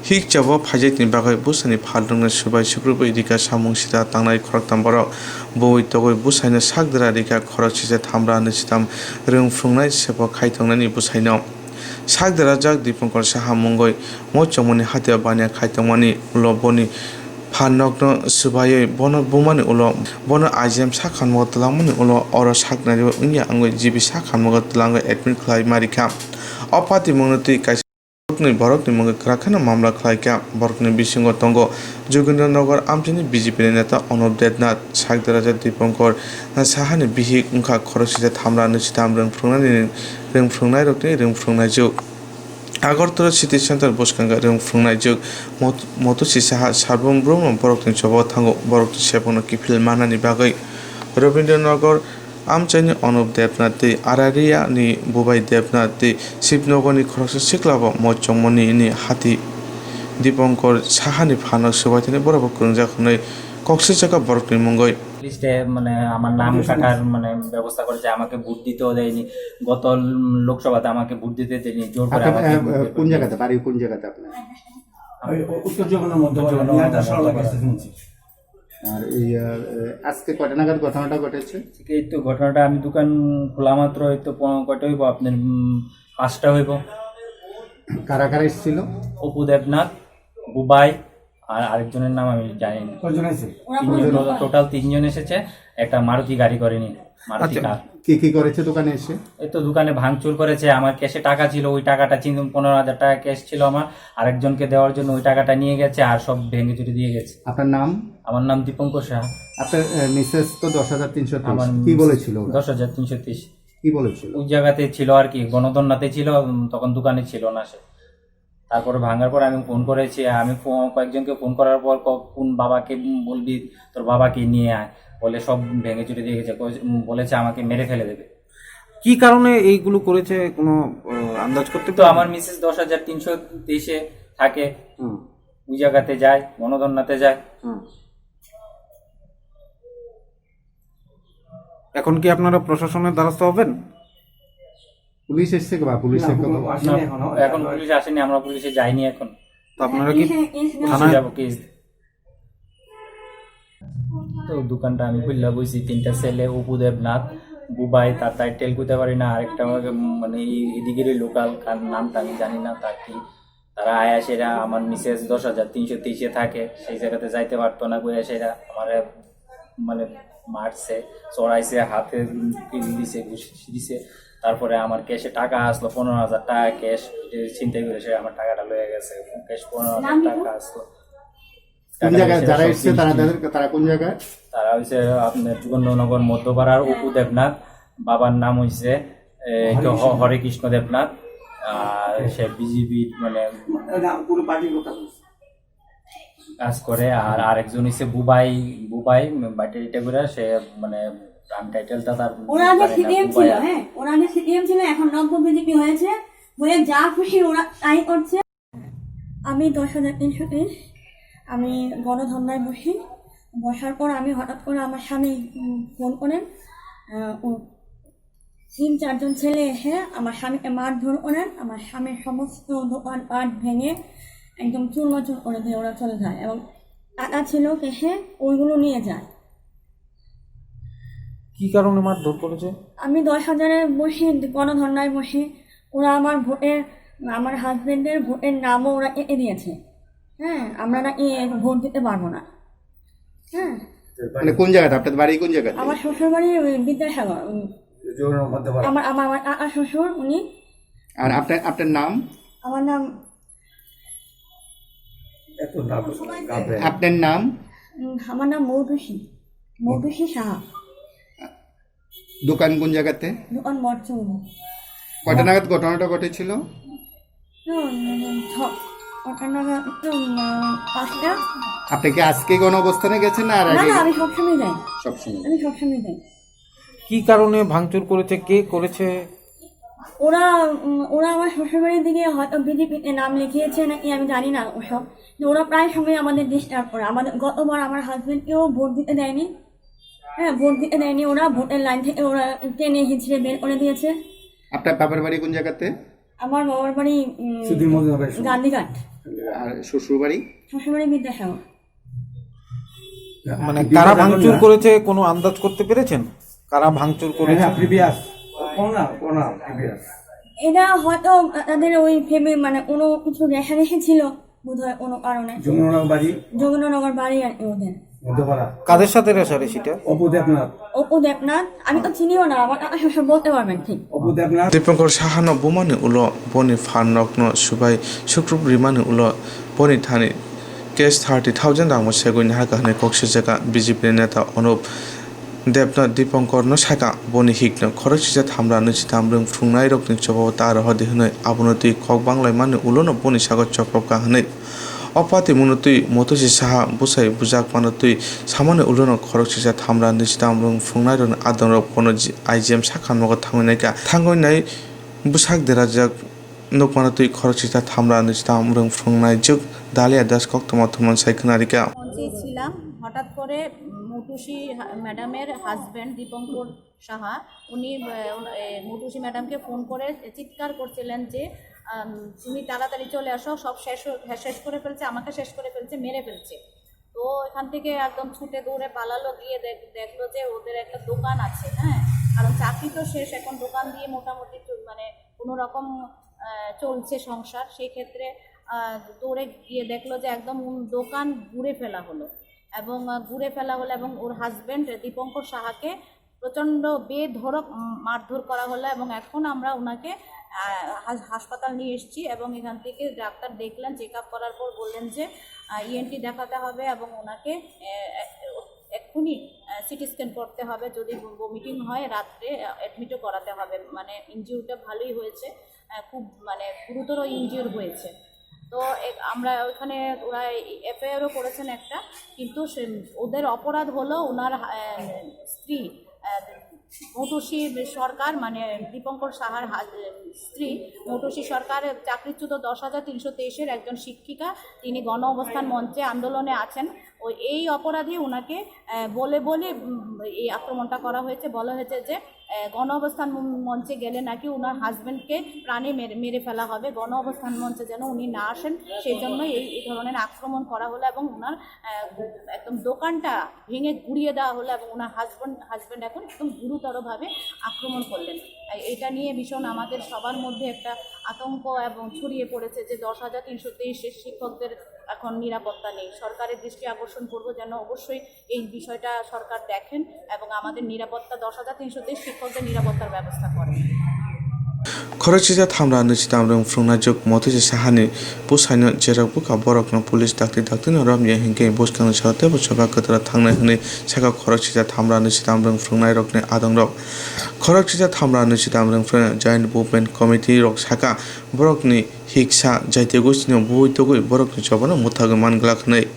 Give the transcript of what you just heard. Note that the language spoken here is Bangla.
हिक जब फाइजाइनि बागै बुसानि फालदोंनो सुबाय सुग्रुबै रिका सामुं सिदा तांनाय खरकताम बरक बय तगै बुसाइनो सागदरा रिका खरक सिसे थामब्रा निसिताम रोंफुंनाय सेबो खायथंनायनि बुसाइनो सागदरा जाग दीपंकर साहा मुंगै मचमनि हाथिया बानिया खायथंमानि उलबनि फानकनो सुबायै बनो बुमानि उल बनो आइजेम साखानमो तलांमनि उल अर सागनारि उनिया आंगै जिबि साखानमो तलांगै एडमिट खालाय मारिखा अपाति मंगति काय बरकनि मुंगे krakhana मामला खालायका बरकनि बिसिंग तंग जोगिन्द्रनगर आमथिनि बीजेपी नेता अनुप देबनाथ सागदराजा दीपंकर साहानि बिहि उंखा खरसिजा थामला निसिताम रोंफ्रुंनाय रकनि रोंफ्रुंनाय जुग आगरतला सिटी सेंटर बसखांगा रोंफ्रुंनाय जुग मथुसि साहा साबुम ब्रह्म बरकनि जबाव थांगो बरकनि सेबनो किफिल मानानि बागै रवीन्द्रनगर आमचाइनि अनुप देबनाथ आरारिया नि बुबाई देबनाथ शिवनगरनि खरकसा सिक्लाबो मचमनि हाथी दीपंकर साहानि फानक सुबायथानि बराबर कुरंजाखनै कक्सि जायगा बरकनि मुंगै লিস্টে মানে আমার নাম কাটার মানে ব্যবস্থা করেছে, আমাকে ভোট দিতেও দেয়নি। গত লোকসভাতে আমাকে ভোট দিতে দেয়নি, জোর করে আমাকে কোন জায়গাতে বাড়ি, কোন জায়গাতে আপনার? উত্তর জগন্নাথ মধ্যে শুনছি। আর এই আজকে কটা নাগাদ ঘটনাটা ঘটেছে? এই তো ঘটনাটা, আমি দোকান খোলা মাত্র এই তো কয়টা হইব আপনার 5টা হইব। কারা কারা এসেছিল? অপু দেবনাথ, বুবাই আর আরেকজনের নাম আমি জানি না। টোটাল 3জন এসেছে, একটা মারুতি গাড়ি করেনি, মারুতি কার। কি করেছে দোকানে এসে? এই তো দোকানে ভাঙচুর করেছে। আমার ক্যাশে টাকা ছিল, ওই টাকাটা 15,000 টাকা ক্যাশ ছিল আমার, আরেকজনকে দেওয়ার জন্য ওই টাকাটা নিয়ে গেছে আর সব ভেঙে চুরি দিয়ে গেছে। আপনার নাম? আমার নাম দীপঙ্কর সাহা। আপনার মিসেস তো 10,330 কি বলেছিল? 10,330 কি বলেছিল? ওই জায়গাতে ছিল আর কি, গণদন্নাতে ছিল, তখন দোকানে ছিল না সে। তারপরে ভাঙার পর আমি ফোন করেছি, আমি কয়েকজনকে ফোন করার পর কোন বাবাকে বলবি, তোর বাবাকে নিয়ে আয় বলে সব ভেঙে চুরি দিয়ে গেছে, বলেছে আমাকে মেরে ফেলে দেবে। কি কারণে এইগুলো করেছে কোনো আন্দাজ করতে? তো আমার মিসেস 10,330 থাকে, ওই জায়গাতে যায়, গণদন্নাতে যায়। এখন কি আপনারা প্রশাসনের দ্বারস্থ হবেন? পুলিশ এসছে বা পুলিশের এখন পুলিশ আসেনি, আমরা পুলিশে যাইনি এখন। তো আপনারা কি থানায় যাবো কেস? তো দোকানটা আমি খুললা বইছি, 3টা ছেলে, অপু দেবনাথ, বুবাই, তার টাইটেল করতে পারি না, আরেকটা আমাকে মানে এদিকের লোকাল, কার নামটা আমি জানি না তার কি। তারা আয়াসেরা আমার মিসেস 10,330 থাকে, সেই জায়গাতে যাইতে পারতো না, বইয়াসেরা আমার মানে মারছে, চড়াইছে, হাতে দিছে, ঘুষি দিছে। তারপরে আমার ক্যাশে টাকা আসলো 15,000 টাকা ক্যাশ, চিন্তা করে সে আমার টাকাটা লয়ে গেছে। ক্যাশ 15,000 টাকা আসলো। কোন জায়গায় যারা এসেছে তারা কোন জায়গায়? তারা হইছে আপনার যোগেন্দ্রনগর মধ্যপাড়ার অপু দেবনাথ, বাবার নাম হইছে হরে কৃষ্ণ দেবনাথ, আর সে বিজেপি মানে পুরো পার্টির কথা কাজ করে। আর আরেকজন হইছে বুবাই, বাটিটা করে সে মানে টাইটেলটা তার। ওরা আগে সিপিএম ছিল, হ্যাঁ ওরা আগে সিপিএম ছিল, এখন নব্য বিজেপি হয়েছে বলে যা খুশি ওরা তাই করছে। আমি 10,330, আমি গণধর্নায় বসার পর আমি হঠাৎ করে আমার স্বামী ফোন করেন, 3-4 ছেলে এসে আমার স্বামীকে মারধর করেন, আমার স্বামীর সমস্ত দোকান পাট ভেঙে একদম চুরমাচুর করে দিয়ে ওরা চলে যায়, এবং টাকা ছিল কেসে ওইগুলো নিয়ে যায়। কি কারণে মারধর করেছে? আমি 10,000-এ গণধর্নায় বসি, ওরা আমার হাজবেন্ডের ভোটের নামও ওরা এঁকে দিয়েছে। হ্যাঁ, আমরা নাকি ভোট দিতে পারবো না। হ্যাঁ, মানে কোন জায়গাটা? আপনাদের বাড়ি কোন জায়গায়? আমার শ্বশুর বাড়ি বিদ্যাসাগর। আমার শ্বশুর উনি। আর আপনার নাম? আমার নাম আপনার নাম? আমার নাম মৌটুসি সাহা। দোকান কোন জায়গাতে? দোকান মরচুম। কটা নাগাদ ঘটনাটা ঘটেছিল? 5টা। আপনি কি আজকে কোন অবস্থানে গেছেন না আর আগে? না, আমি সবসময় যাই। সবসময় যাই। কি কারণে ভাঙচুর করেছে, কে করেছে? ওরা আমার শ্বশুরবাড়ির দিকে হয়তো বিজেপিতে নাম লিখিয়েছে নাকি আমি জানি না ওসব। ওরা প্রায় সময় আমাদের ডিস্টার্ব করে। গতবার আমার হাজবেন্ডকেও ভোট দিতে দেয়নি। হ্যাঁ, ভোট দিতে দেয়নি, ওরা ভোটের লাইন থেকে ওরা টেনে হিঁচড়ে বের করে দিয়েছে। আপনার বাবার বাড়ি কোন জায়গাতে? আমার বাবার বাড়ি গান্ধীঘাট। আর শ্বশুর বাড়ি শ্বশুরবাড়ি বিদ্যাসাগর। মানে কারা ভাঙচুর করেছে কোনো আন্দাজ করতে পেরেছেন? কারা ভাঙচুর করেছে? প্রিভিয়াস কোনা প্রিভিয়াস এটা হয়তো তাদের ওই ভেবে মানে কোনো কিছু রেখে ছিল বোধ হয় কোনো কারণে। যোগেন্দ্রনগর বাড়ি আর কি ওদের। মধ্যপাড়া। কাদের সাথে রেশারেশিটা? অপু দেবনাথ আমি তো চিনিও না, আমার শ্বশুর বলতে পারবেন ঠিক। Apu Debnath Dipangkor sahano bumani ulo boni farnokno subai sukrup rimani ulo boni thani kes 30,000 dangmo segun haka hane kokse jaga BJP neta Anup Debnath Dipangkor no saka boni hikno khorokchija thamra nuchi tamrung phungnai rokni chobo tar hodi hne abonoti khok banglai mani ulo no boni sagot chopka hne Opati munutui motosi saha busai bujak manutui samane ulono khorokchija thamra nuchi tamrung phungnai ron adonrok kono IGM sakhan mogo thangoinaika thangoinai busak derajak nokmanutui khorokchija thamra nuchi tamrung phungnai juk dalia das koktoma thumon saikhnarika মঞ্চে ছিলাম, হঠাৎ করে মৌটুসী ম্যাডামের হাজব্যান্ড দীপঙ্কর সাহা উনি মৌটুসী ম্যাডামকে ফোন করে চিৎকার করছিলেন যে তুমি তাড়াতাড়ি চলে আসো, সব শেষ করে ফেলছে, আমাকে শেষ করে ফেলছে, মেরে ফেলছে। তো এখান থেকে একদম ছুটে দৌড়ে পালালো, গিয়ে দেখলো যে ওদের একটা দোকান আছে, হ্যাঁ, কারণ চাকরি তো শেষ, এখন দোকান দিয়ে মোটামুটি মানে কোনো রকম চলছে সংসার। সেই ক্ষেত্রে দৌড়ে গিয়ে দেখলো যে একদম দোকান ঘুরে ফেলা হলো এবং ওর হাজব্যান্ড দীপঙ্কর সাহাকে প্রচণ্ড বেধড়ক মারধর করা হলো এবং এখন আমরা ওনাকে হাসপাতাল নিয়ে এসেছি এবং এখান থেকে ডাক্তার দেখলেন, চেক আপ করার পর বললেন যে ENT দেখাতে হবে এবং ওনাকে এক্ষুনি সিটি স্ক্যান করতে হবে, যদি ভমিটিং হয় রাত্রে অ্যাডমিটও করাতে হবে। মানে ইনজিউরিটা ভালোই হয়েছে, খুব মানে গুরুতর ইনজিউর হয়েছে। তো আমরা ওইখানে ওরা FIR-ও করেছেন একটা, কিন্তু ওদের অপরাধ হলো ওনার স্ত্রী মৌটুসী সরকার, মানে দীপঙ্কর সাহার স্ত্রী মৌটুসী সরকার চাকরিচ্যুত 10,323-এর একজন শিক্ষিকা, তিনি গণ অবস্থান মঞ্চে আন্দোলনে আছেন। এই অপরাধে ওনাকে বলে এই আক্রমণটা করা হয়েছে। বলা হয়েছে যে গণ অবস্থান মঞ্চে গেলে নাকি ওনার হাজব্যান্ডকে প্রাণে মেরে ফেলা হবে, গণ অবস্থান মঞ্চে যেন উনি না আসেন, সেই জন্য এই ধরনের আক্রমণ করা হলো এবং ওনার একদম দোকানটা ভেঙে গুড়িয়ে দেওয়া হলো এবং ওনার হাজব্যান্ড এখন একদম গুরুতরভাবে আক্রমণ করলেন। এটা নিয়ে ভীষণ আমাদের সবার মধ্যে একটা আতঙ্ক এবং ছড়িয়ে পড়েছে যে 10,323 শিক্ষকদের এখন নিরাপত্তা নেই। সরকারের দৃষ্টি আকর্ষণ করব যেন অবশ্যই এই বিষয়টা সরকার দেখেন এবং আমাদের নিরাপত্তা 10,323 শিক্ষকদের নিরাপত্তার ব্যবস্থা করেন। khorokchija thamra nuchi tamrung phungnai juk motosi sahani busaino jerak buka borokno police dakti no ramye hingke boskang chate bochoba kotara thangnai hne saka khorokchija thamra nuchi tamrung phungnai rokne adongrok khorokchija thamra nuchi tamrung phungnai joint movement committee rok saka borokni hiksa jaitio gostino buitogoi borokni chobano muthago manglak hnai